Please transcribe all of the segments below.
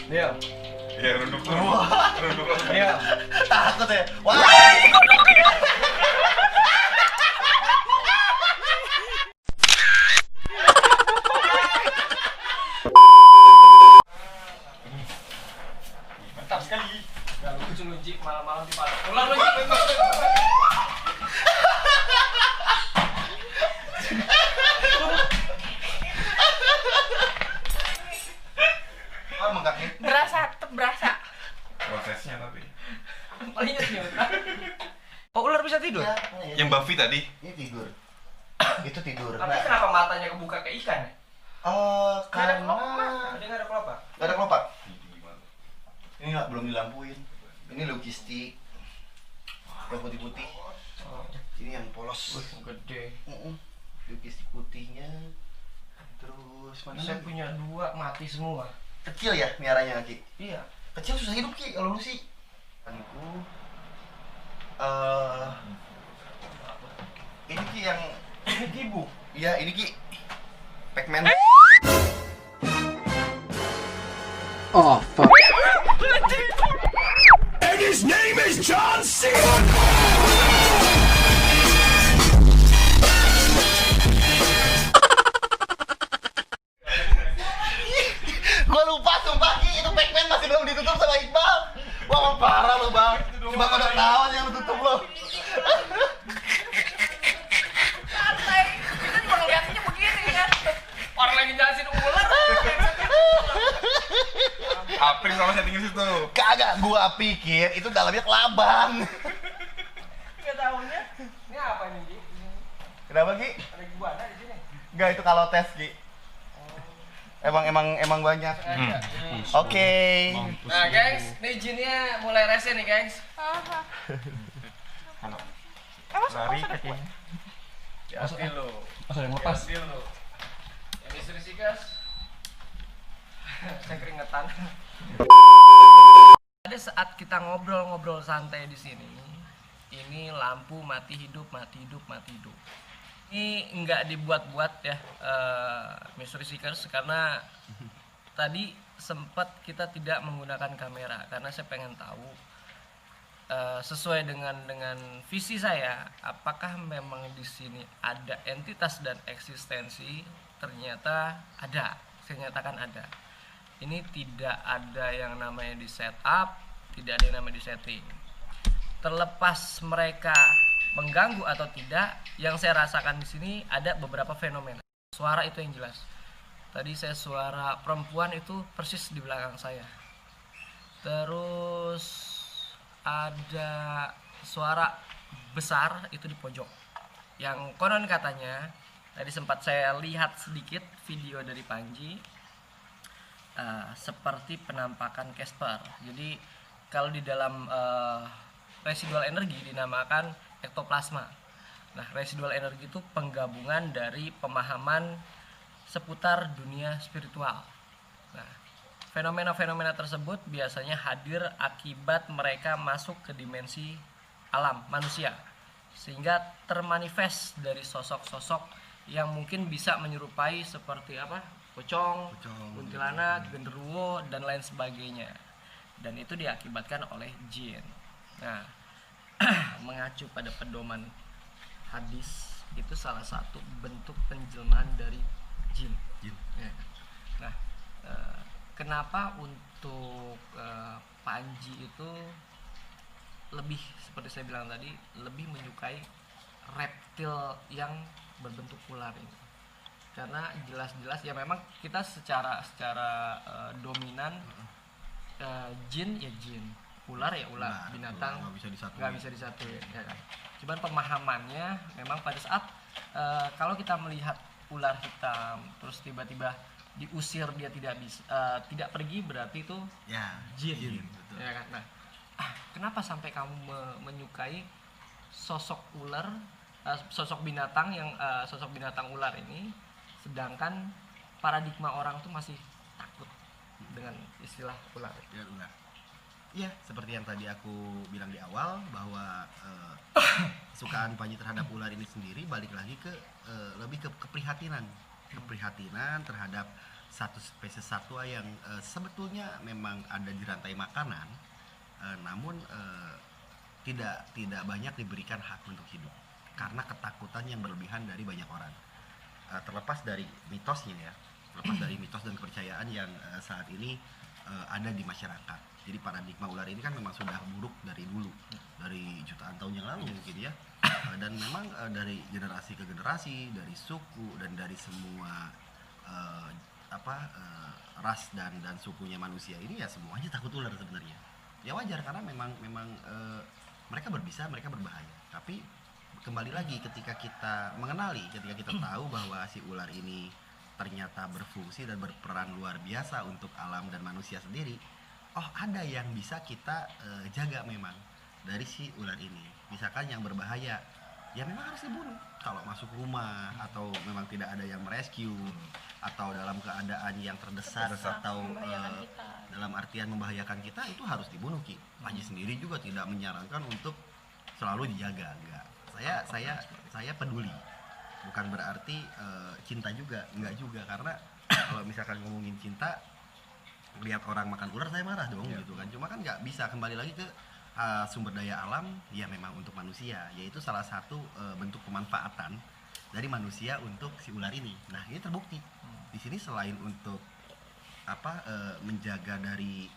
Iya. Ya nunduk dulu. Nunduk dulu. Iya. Takut ya. Wah. Mantap sekali. Gak lucu lu Ji, malam-malam di Padang. Ulang lu Ji. Wah, menggak nih. Tetep berasa. Prosesnya tapi. Paling inget nih. Oh, ular bisa tidur? Ya, Yang Buffy tadi. ini tidur. Itu tidur. Tapi kenapa matanya kebuka kayak ikan ya? Karena Ada nggak ada kelopak? gak ada kelopak. Ini nggak belum dilampuin. Ini logistik. Yang putih-putih. Ini yang polos. Gede. Logistik putihnya. Terus mana? Saya punya 2 mati semua. Kecil ya miaranya Ki. Iya. Kecil susah hidup Ki kalau lu sih. Aniku. Ini Ki yang Ini Kibu. iya ini Ki. Pac-Man. Oh, fuck. And his name is John C. Gua lupa sumpah Ki, itu Pac-Man masih belum ditutup sama Iqbal. Wah, parah lo, Bang. Coba kau udah tahu yang tutup lo. Santai. Kita juga ngeliatinnya begini kan. Orang lagi jelasin ular. April sama setting situ. Kagak, gua pikir itu dalamnya kelabang. Gak taunya. Ini apa nih Ji? Kenapa Ki? Ada iguana di sini. Enggak, itu kalau tes Ki. Emang banyak. Sengaja. Oke. Nah guys, nih jinnya mulai rese nih guys. Lari kakinya. Hati lo. Masa yang lepas? Hati lo. Yang istri sih guys. Saya keringetan. Ada saat kita ngobrol-ngobrol santai di sini, ini lampu mati hidup, mati hidup, mati hidup. Ini nggak dibuat-buat ya, Mystery Seekers, karena tadi sempat kita tidak menggunakan kamera karena saya pengen tahu sesuai dengan visi saya, apakah memang di sini ada entitas dan eksistensi. Ternyata ada, saya nyatakan ada. Ini tidak ada yang namanya di setup, tidak ada yang namanya di setting. Terlepas mereka mengganggu atau tidak, yang saya rasakan di sini ada beberapa fenomena. Suara itu yang jelas. Tadi saya suara perempuan itu persis di belakang saya. Terus ada suara besar itu di pojok. Yang konon katanya, tadi sempat saya lihat sedikit video dari Panji, seperti penampakan Casper. Jadi kalau di dalam residual energi dinamakan ektoplasma. Nah, residual energi itu penggabungan dari pemahaman seputar dunia spiritual. Nah, fenomena-fenomena tersebut biasanya hadir akibat mereka masuk ke dimensi alam manusia, sehingga termanifest dari sosok-sosok yang mungkin bisa menyerupai seperti apa? Pocong, kuntilanak, genderuwo, dan lain sebagainya. Dan itu diakibatkan oleh jin. Nah, mengacu pada pedoman hadis, itu salah satu bentuk penjelmaan dari jin. Ya. Nah, kenapa untuk Panji itu lebih, seperti saya bilang tadi, lebih menyukai reptil yang berbentuk ular ini? Karena jelas-jelas ya memang kita secara dominan jin ya jin, ular ya ular, binatang nggak bisa disatuin ya kan. Cuman pemahamannya memang pada saat kalau kita melihat ular hitam terus tiba-tiba diusir dia tidak pergi, berarti itu Ya, jin, betul. ya kan. Nah, kenapa sampai kamu menyukai sosok ular, sosok binatang yang sosok binatang ular ini, sedangkan paradigma orang tuh masih takut dengan istilah ular? Iya, seperti yang tadi aku bilang di awal bahwa kesukaan Panji terhadap ular ini sendiri balik lagi ke lebih ke keprihatinan terhadap satu spesies satwa yang sebetulnya memang ada di rantai makanan, namun tidak banyak diberikan hak untuk hidup karena ketakutan yang berlebihan dari banyak orang. Terlepas dari mitosnya ya, terlepas dari mitos dan kepercayaan yang saat ini ada di masyarakat. Jadi paradigma ular ini kan memang sudah buruk dari dulu, dari jutaan tahun yang lalu mungkin ya. Dan memang dari generasi ke generasi, dari suku dan dari semua ras dan sukunya manusia ini ya semuanya takut ular sebenarnya. Ya wajar karena memang mereka berbisa, mereka berbahaya. Tapi kembali lagi ketika kita mengenali, ketika kita tahu bahwa si ular ini ternyata berfungsi dan berperan luar biasa untuk alam dan manusia sendiri. Oh, ada yang bisa kita jaga memang dari si ular ini. Misalkan yang berbahaya, ya memang harus dibunuh. Kalau masuk rumah atau memang tidak ada yang merescue atau dalam keadaan yang terdesak atau dalam artian membahayakan kita, itu harus dibunuh Ki. Panji sendiri juga tidak menyarankan untuk selalu dijaga, enggak. Saya peduli. Bukan berarti cinta juga, enggak juga, karena kalau misalkan ngomongin cinta, lihat orang makan ular saya marah dong gitu kan. Cuma kan nggak bisa, kembali lagi ke sumber daya alam ya memang untuk manusia, yaitu salah satu bentuk pemanfaatan dari manusia untuk si ular ini. Nah ini terbukti di sini selain untuk menjaga dari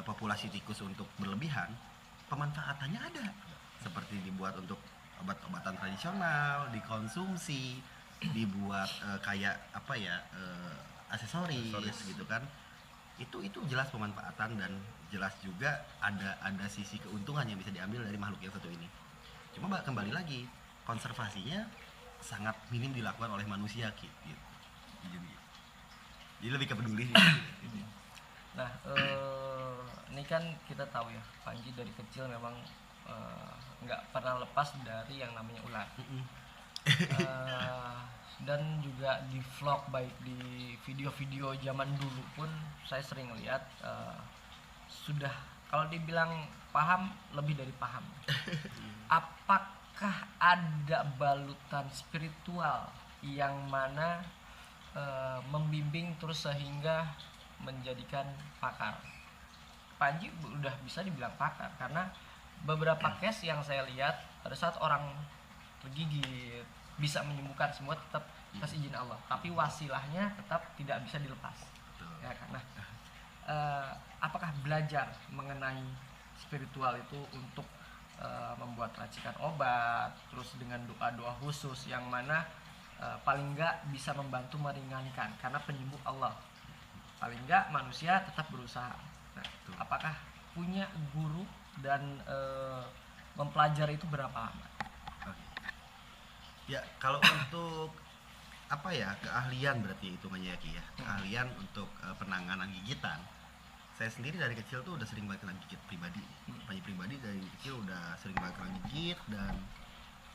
populasi tikus untuk berlebihan, pemanfaatannya ada, seperti dibuat untuk obat-obatan tradisional, dikonsumsi, dibuat kayak aksesoris gitu kan. Itu jelas pemanfaatan dan jelas juga ada sisi keuntungan yang bisa diambil dari makhluk yang satu ini. Cuma kembali lagi, konservasinya sangat minim dilakukan oleh manusia gitu. Jadi lebih ke peduli. Nah, ini kan kita tahu ya, Panji dari kecil memang nggak pernah lepas dari yang namanya ular. Dan juga di vlog, baik di video-video zaman dulu pun saya sering lihat sudah, kalau dibilang paham, lebih dari paham. Apakah ada balutan spiritual yang mana membimbing terus sehingga menjadikan pakar? Panji udah bisa dibilang pakar karena beberapa case yang saya lihat pada saat orang tergigit bisa menyembuhkan semua tetap atas izin Allah, tapi wasilahnya tetap tidak bisa dilepas. Ya, karena apakah belajar mengenai spiritual itu untuk membuat racikan obat, terus dengan doa-doa khusus yang mana paling enggak bisa membantu meringankan, karena penyembuh Allah, paling enggak manusia tetap berusaha. Nah, apakah punya guru dan mempelajari itu berapa lama? Ya, kalau untuk keahlian berarti hitungannya ya Ki ya. Keahlian untuk penanganan gigitan. Saya sendiri dari kecil tuh udah sering banget kena gigit pribadi. Panji pribadi dari kecil udah sering banget kena gigit dan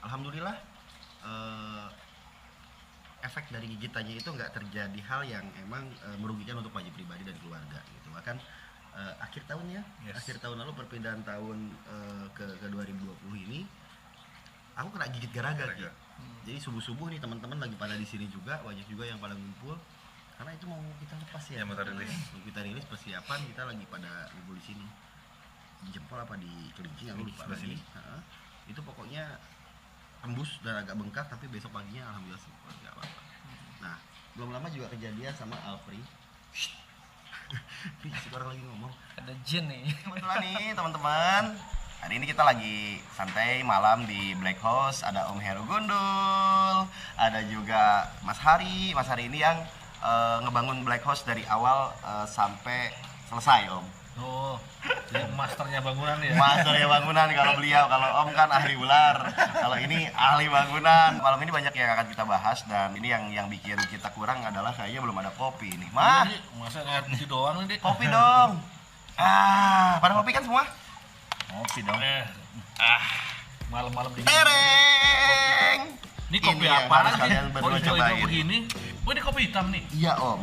alhamdulillah efek dari gigitannya itu nggak terjadi hal yang emang merugikan untuk Panji pribadi dan keluarga gitu. Bahkan akhir tahun lalu perpindahan tahun ke 2020 ini aku kena gigit garaga gitu. Jadi subuh-subuh nih teman-teman lagi pada di sini juga, banyak juga yang pada ngumpul karena itu mau kita lepas ya. Mau kita rilis persiapan, kita lagi pada ngumpul di sini. Di jempol apa di kelingking aku lupa lagi. Itu pokoknya tembus dan agak bengkak, tapi besok paginya alhamdulillah sembuh, enggak apa-apa. Nah, belum lama juga kejadian sama Alfri. Si orang lagi ngomong. Ada jin nih. Kebetulan nih teman-teman, hari ini kita lagi santai malam di Black House. Ada Om Heru Gundul, ada juga Mas Hari. Mas Hari ini yang ngebangun Black House dari awal sampai selesai Om. Oh, jadi masternya bangunan ya? Masternya bangunan kalau beliau, kalau Om kan ahli ular, kalau ini ahli bangunan. Malam ini banyak yang akan kita bahas dan ini yang bikin kita kurang adalah kayaknya belum ada kopi nih. Mah, masa air putih doang nih? kopi dong. Pada kopi kan semua? Kopi dong. Malam-malam dingin. Tereng. Ini kopi Ini yang apa harus sih? kalian Oh, berdua hijau-hijau cobain. begini. Oh, ini kopi hitam nih. Iya Om,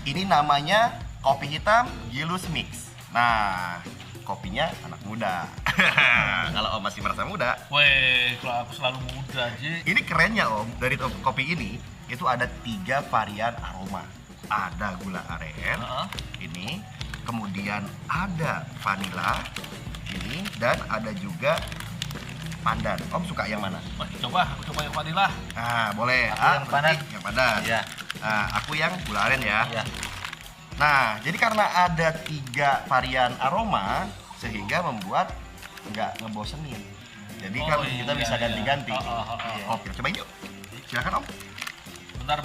ini namanya kopi hitam Gilus Mix. Nah, kopinya anak muda. Kalau Om masih merasa muda, Weh, kalau aku selalu muda aja. ini kerennya Om, dari kopi ini itu ada 3 varian aroma. ada gula aren, ini, kemudian ada vanila, ini, dan ada juga pandan. Om suka yang mana? Wah, aku coba yang vanila. Nah, boleh. Aku yang berarti pandan. Yang pandan. Iya. Nah, aku yang gula aren ya. Iya. Nah, jadi karena ada 3 varian aroma, sehingga membuat nggak ngebosenin. Jadi kan Oh, iya, kita bisa iya. ganti-ganti. Oh. Oke, cobain yuk. Silakan Om. Bentar.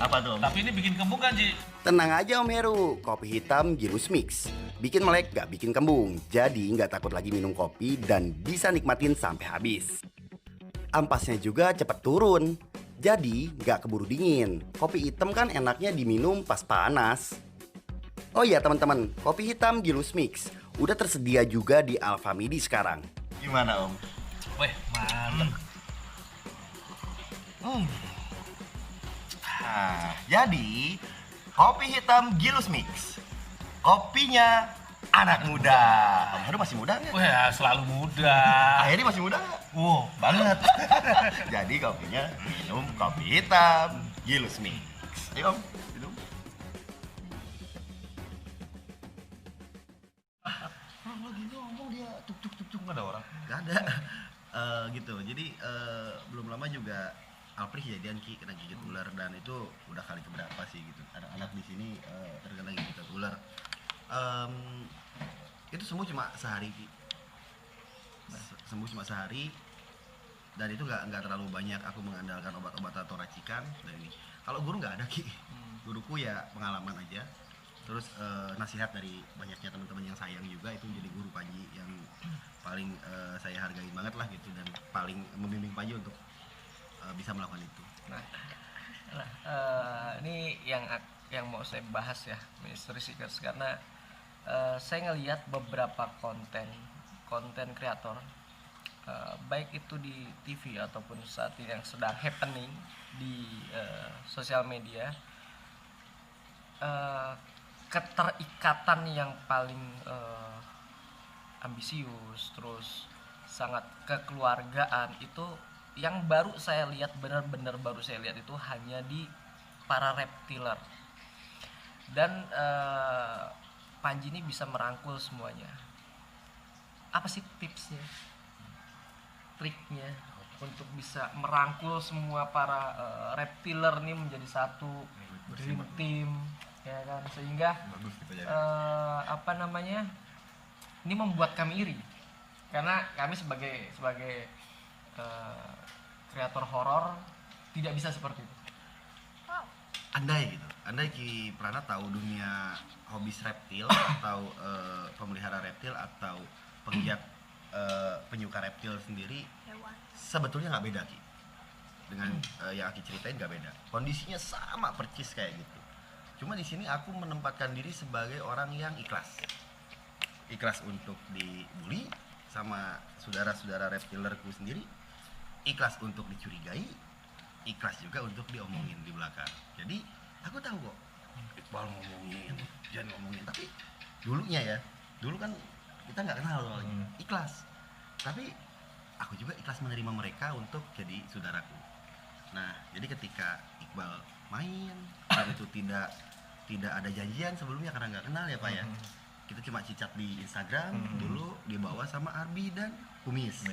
Apa tuh? Tapi ini bikin kembung kan, Ji? Tenang aja Om Heru, kopi hitam Gilus Mix. Bikin melek gak bikin kembung, jadi nggak takut lagi minum kopi dan bisa nikmatin sampai habis. Ampasnya juga cepet turun, jadi nggak keburu dingin. Kopi hitam kan enaknya diminum pas panas. Oh iya teman-teman, kopi hitam Gilus Mix udah tersedia juga di Alfamidi sekarang. Gimana Om? Weh, mantep. Nah, jadi kopi hitam Gilus Mix. Kopinya anak muda. Om Heru masih muda nggak? Wah, ya, selalu muda. Akhirnya masih muda nggak? Wow, banget. Jadi kopinya minum kopi hitam Gilus Mix. Ayo Om, minum. Lagi ngomong dia tuk nggak ada orang. Gak ada. Gitu. Jadi belum lama juga Alpri kejadian kena gigit ular dan itu udah kali keberapa sih gitu. Anak-anak di sini terkena gigit ular. Itu sembuh cuma sehari Ki. Sembuh cuma sehari dan itu nggak terlalu banyak aku mengandalkan obat-obat atau racikan dan ini. Kalau guru nggak ada Ki. Guruku ya pengalaman aja. Terus nasihat dari banyaknya teman-teman yang sayang juga, itu jadi guru Panji yang paling saya hargai banget lah gitu dan paling membimbing Panji untuk bisa melakukan itu. Nah, ini yang mau saya bahas ya, Mystery Seekers, karena saya ngelihat beberapa konten kreator, baik itu di TV ataupun saat ini yang sedang happening di sosial media, keterikatan yang paling ambisius, terus sangat kekeluargaan itu yang baru saya lihat, benar-benar baru saya lihat itu hanya di para reptiler. Dan Panji ini bisa merangkul semuanya. Apa sih tipsnya, triknya untuk bisa merangkul semua para reptiler ini menjadi satu dream team, ya kan, sehingga ini membuat kami iri karena kami sebagai kreator horor tidak bisa seperti itu. Andai Ki Prana tahu dunia hobis reptil atau pemelihara reptil atau penggiat penyuka reptil sendiri, sebetulnya nggak beda Ki dengan yang Aki ceritain, nggak beda. Kondisinya sama percis kayak gitu. Cuma di sini aku menempatkan diri sebagai orang yang ikhlas untuk dibully sama saudara-saudara reptilerku sendiri, ikhlas untuk dicurigai, ikhlas juga untuk diomongin di belakang. Jadi aku tahu kok Iqbal ngomongin, jangan ngomongin, tapi dulu kan kita nggak kenal soalnya. Ikhlas, tapi aku juga ikhlas menerima mereka untuk jadi saudaraku. Nah, jadi ketika Iqbal main dan itu tidak ada janjian sebelumnya karena nggak kenal ya Pak ya, kita cuma cicat di Instagram dulu, dibawa sama Arbi dan Kumis.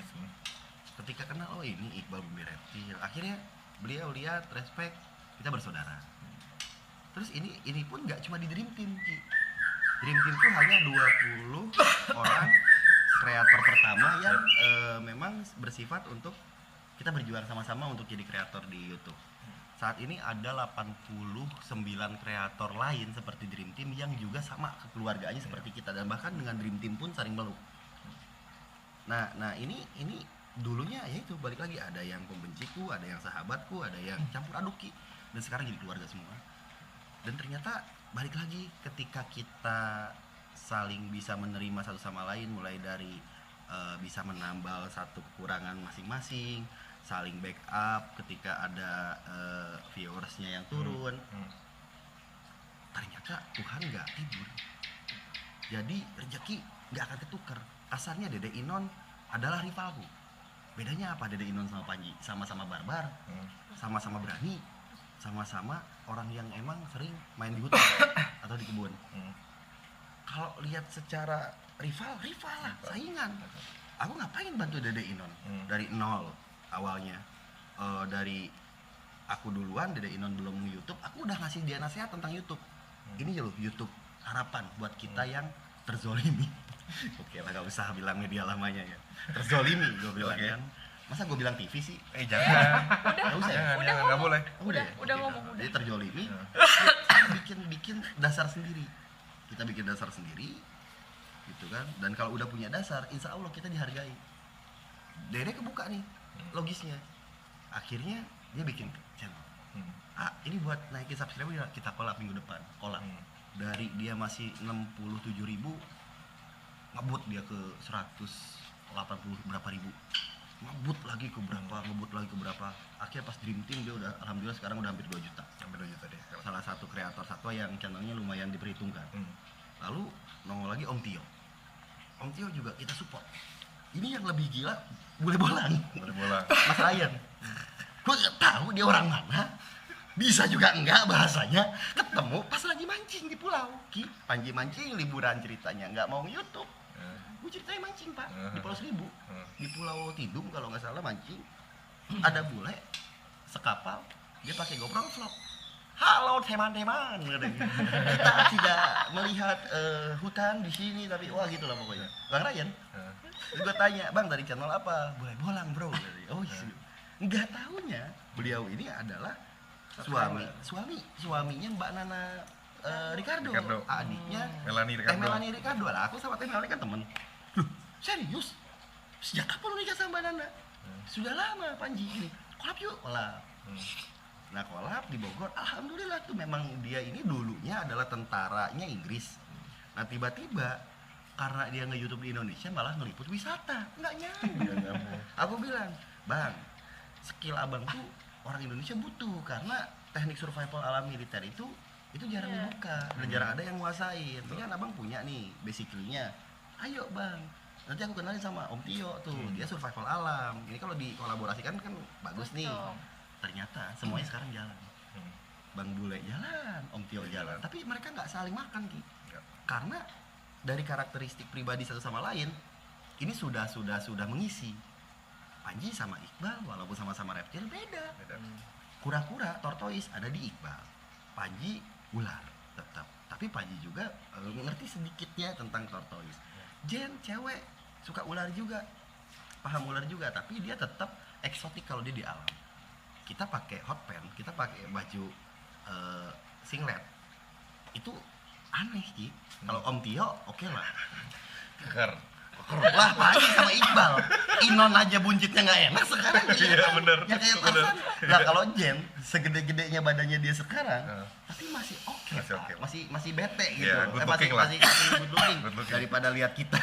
Ketika kenal, oh ini Iqbal Bumi Reptil, akhirnya beliau lihat, respect, kita bersaudara. Terus ini pun nggak cuma di Dream Team Ki. Dream Team tuh hanya 20 orang kreator pertama yang memang bersifat untuk kita berjuang sama-sama untuk jadi kreator di YouTube. Saat ini ada 89 kreator lain seperti Dream Team yang juga sama kekeluargaannya seperti kita, dan bahkan dengan Dream Team pun saling meluk. Nah ini dulunya ya itu balik lagi, ada yang pembenciku, ada yang sahabatku, ada yang campur aduk Ki, dan sekarang jadi keluarga semua. Dan ternyata balik lagi ketika kita saling bisa menerima satu sama lain, mulai dari bisa menambal satu kekurangan masing-masing, saling backup ketika ada viewersnya yang turun. Ternyata Tuhan nggak tidur, jadi rezeki nggak akan ketukar. Kasarnya Dede Inon adalah rivalku. Bedanya apa Dede Inon sama Panji? Sama-sama barbar, sama-sama berani, sama-sama orang yang emang sering main di hutan atau di kebun. Kalau lihat secara rival lah, saingan. Aku ngapain bantu Dede Inon dari nol awalnya. Dari aku duluan, Dede Inon belum YouTube, aku udah ngasih dia nasihat tentang YouTube. Ini loh YouTube harapan buat kita yang terzolimi. Oke lah, gak usah bilang media lamanya ya. Terzolimi gue bilang kan. Masa gue bilang TV sih? Jangan. Gak usah ya? Jangan, nggak boleh. Udah Udah ngomong, udah. Jadi terzolimi, bikin dasar sendiri. Kita bikin dasar sendiri, gitu kan. Dan kalau udah punya dasar, insya Allah kita dihargai. Dede kebuka nih, logisnya. Akhirnya dia bikin channel. Ini buat naikin subscriber, kita collab minggu depan. Collab. Dari dia masih 67.000, ngebut dia ke 180 berapa ribu. Ngebut lagi ke berapa. Akhirnya pas Dream Team dia udah, alhamdulillah sekarang udah hampir 2 juta. Hampir 2 juta deh. Salah satu kreator satwa yang channelnya lumayan diperhitungkan. Lalu nongol lagi Om Tio. Om Tio juga kita support. Ini yang lebih gila, boleh bolang. Mas Ryan. Gue gak tahu dia orang mana. Bisa juga enggak bahasanya. Ketemu pas lagi mancing di pulau. Panji mancing, liburan ceritanya. Nggak mau YouTube. Gue ceritanya mancing pak, di Pulau Seribu. Di Pulau Tidung kalau nggak salah mancing. Ada bule, sekapal, dia pakai GoPro vlog. Halo teman-teman, kita tidak melihat hutan di sini, tapi wah gitu lah pokoknya. Bang Ryan, gue tanya, bang dari channel apa? Boleh bolang bro. Oh iya. Nggak tahunya beliau ini adalah suaminya Mbak Nana Ricardo, adiknya Melanie Ricardo. Lah aku sama Melanie kan temen. Loh, serius? Sejak kapan lu nikah sama Mbak Nana? Sudah lama Panji ini. Kolab yuk, kolab. Nah kolab di Bogor, alhamdulillah tuh memang dia ini dulunya adalah tentaranya Inggris. Nah tiba-tiba karena dia nge-YouTube di Indonesia malah ngeliput wisata, nggak nyambung. Aku bilang, bang, skill abang tuh orang Indonesia butuh karena teknik survival alam militer itu jarang dibuka dan jarang ada yang nguasain. Ini kan abang punya nih basically-nya. Ayo bang, nanti aku kenalin sama Om Tio tuh, dia survival alam. Ini kalau dikolaborasikan kan bagus nih. Ternyata semuanya sekarang jalan. Bang Bule jalan, Om Tio jalan. Tapi mereka nggak saling makan Ki. Karena dari karakteristik pribadi satu sama lain, ini sudah mengisi. Panji sama Iqbal walaupun sama-sama reptil beda. Kura-kura, tortoise ada di Iqbal. Panji ular tetap. Tapi Panji juga ngerti sedikitnya tentang tortoise. Jen cewek suka ular juga, paham ular juga, tapi dia tetap eksotik kalau dia di alam. Kita pakai hot pants, kita pakai baju singlet, itu aneh sih. Kalau Om Tio oke lah. Keker. Lah Panji sama Iqbal, Inon aja buncitnya nggak enak sekarang. Iya bener. Ya kayak Tarzan. Nah kalau Jen segede-gedenya badannya dia sekarang, tapi masih oke, masih bete gitu. Yeah, masih good looking daripada lihat kita.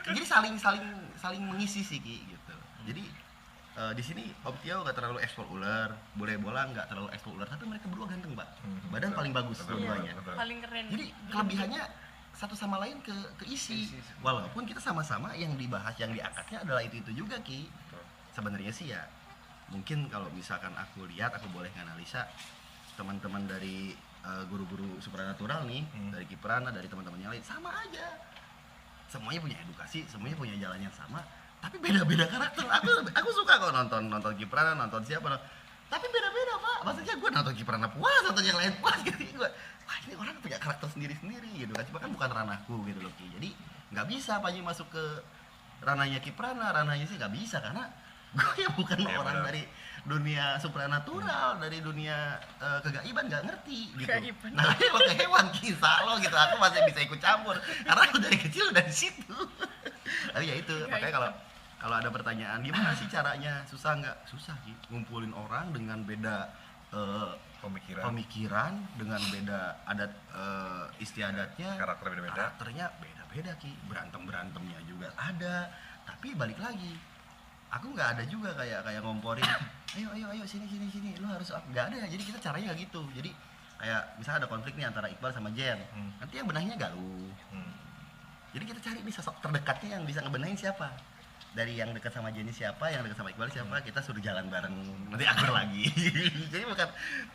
Jadi saling mengisi sih Ki gitu. Jadi di sini Om Tio nggak terlalu ekspor ular, boleh bolang nggak terlalu ekspor ular, tapi mereka berdua ganteng Mbak. Badan paling bagus dua-duanya. Paling keren. Jadi kelebihannya satu sama lain keisi. Walaupun kita sama-sama yang dibahas, yang diangkatnya adalah itu juga Ki. Sebenarnya sih ya, mungkin kalau misalkan aku lihat, aku boleh nganalisa teman-teman dari guru-guru supranatural nih, dari Kiprana, dari teman-teman yang lain, sama aja. Semuanya punya edukasi, semuanya punya jalan yang sama, tapi beda-beda karakter. Aku suka kok nonton Kiprana, nonton siapa, tapi beda-beda Pak. Maksudnya gue nonton Kiprana puas, nonton yang lain puas gitu. Gue, wah ini orang punya karakter sendiri-sendiri gitu kan. Cuma kan bukan ranahku gitu loh Ki. Jadi nggak bisa Panji masuk ke ranahnya Kiprana, ranahnya sih nggak bisa karena gue ya bukan orang dari dunia supranatural, dari dunia kegaiban, nggak ngerti gitu. Nah ini pakai hewan kisah lo gitu, aku masih bisa ikut campur karena aku dari kecil udah di situ. Tapi ya itu makanya kalau ada pertanyaan gimana sih caranya, susah nggak? Susah Ki, ngumpulin orang dengan beda pemikiran, dengan beda adat istiadatnya, karakternya beda-beda Ki, berantemnya juga ada. Tapi balik lagi, aku nggak ada juga kayak ngomporin, ayo sini lu harus, nggak ada. Jadi kita caranya nggak gitu. Jadi kayak misalnya ada konflik nih antara Iqbal sama Jen, nanti yang benahnya Galuh. Jadi kita cari nih sosok terdekatnya yang bisa ngebenahin siapa. dari yang dekat sama Jenny siapa, yang dekat sama Iqbal siapa, kita suruh jalan bareng, nanti akur lagi. Jadi bukan,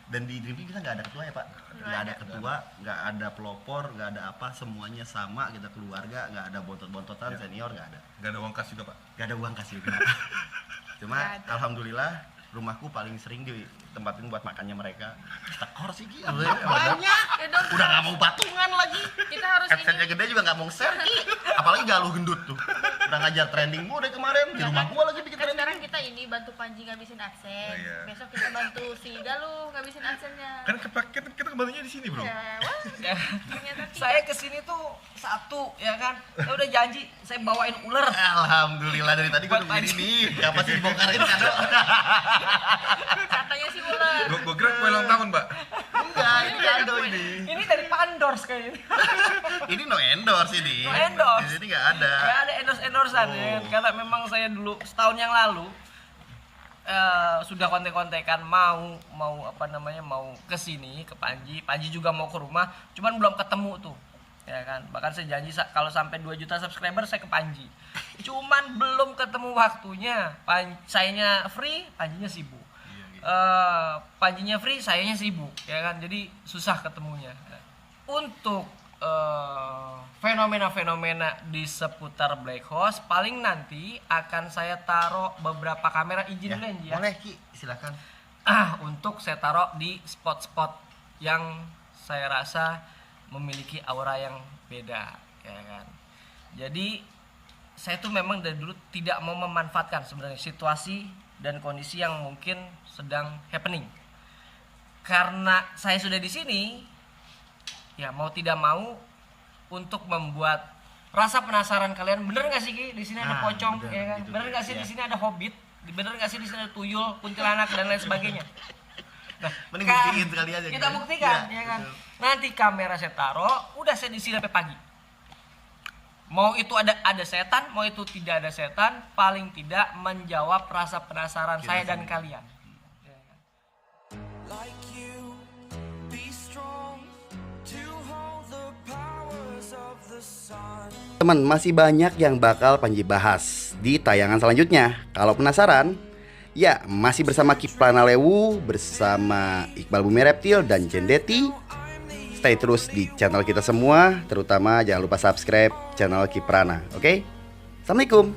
dan di Dream Team kita nggak ada ketua ya Pak, nggak ada ketua, nggak ada pelopor, nggak ada apa, semuanya sama, kita keluarga, nggak ada bontot-bontotan, senior nggak ada. Nggak ada uang kas juga pak. Nggak ada uang kasih juga. Cuma alhamdulillah rumahku paling sering ditempatin buat makannya mereka. Tekor sih Ki, banyak. Ya dong, Udah nggak mau patungan lagi. kita harus Headsetnya gede juga nggak mau share Ki. Apalagi Galuh gendut tuh. Udah ngajar trending mulu dari kemarin. Di rumah gua lagi bikin kan trending. sekarang kita ini bantu Panji ngabisin adsense. Oh, iya. Besok kita bantu si Galuh ngabisin adsense-nya. Kan kita kebantunya di sini bro. Ya, wah, Ya. ternyata tidak. Saya kesini tuh satu ya kan, saya udah janji saya bawain ular. Alhamdulillah dari tadi gua Buat nungguin Panji. ini. Kapan sih dibongkarin kado? Katanya si ular. Gue kira kue ulang tahun pak. Enggak, ini kado ini. Ini dari Pandors kayaknya. Ini no endorse ini. No endorse. Di sini nggak ada. Gak ada endorse-endorsean ya kan? Karena memang saya dulu setahun yang lalu sudah kontek-kontekan mau apa namanya mau ke sini ke Panji juga mau ke rumah, cuman belum ketemu tuh ya kan. Bahkan saya janji kalau sampai 2 juta subscriber saya ke Panji, cuman belum ketemu waktunya. Sayanya free, Panjinya sibuk. Panjinya free, sayanya sibuk ya kan, jadi susah ketemunya. Untuk fenomena-fenomena di seputar Black House paling nanti akan saya taruh beberapa kamera, izin dulu ya. Boleh Ki, silakan. Untuk saya taruh di spot-spot yang saya rasa memiliki aura yang beda ya kan. Jadi saya tuh memang dari dulu tidak mau memanfaatkan sebenarnya situasi dan kondisi yang mungkin sedang happening. Karena saya sudah di sini, ya mau tidak mau untuk membuat rasa penasaran kalian, bener nggak sih Ki di sini ada pocong bener, ya kan? gitu, Bener nggak sih di sini ada hobbit? Bener nggak sih di sini ada tuyul, kuntilanak dan lain sebagainya? Nah, Mending buktiin sekali aja, kita kan? buktikan Iya, ya kan. betul. Nanti kamera saya taruh, udah saya di sini sampai pagi. Mau itu ada setan, mau itu tidak ada setan, paling tidak menjawab rasa penasaran saya dan kalian. Teman, masih banyak yang bakal Panji bahas di tayangan selanjutnya. Kalau penasaran, ya masih bersama Kiprana Lewu, bersama Iqbal Bumi Reptil dan Jendeti. Stay terus di channel kita semua, terutama jangan lupa subscribe channel Kiprana, oke? Assalamualaikum.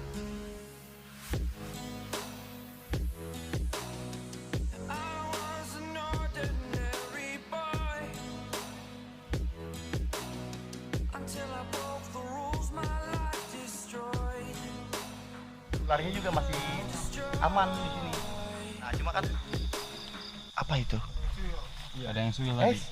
Ularnya juga masih aman di sini. Nah, cuma kan apa itu? Ada yang suil lagi.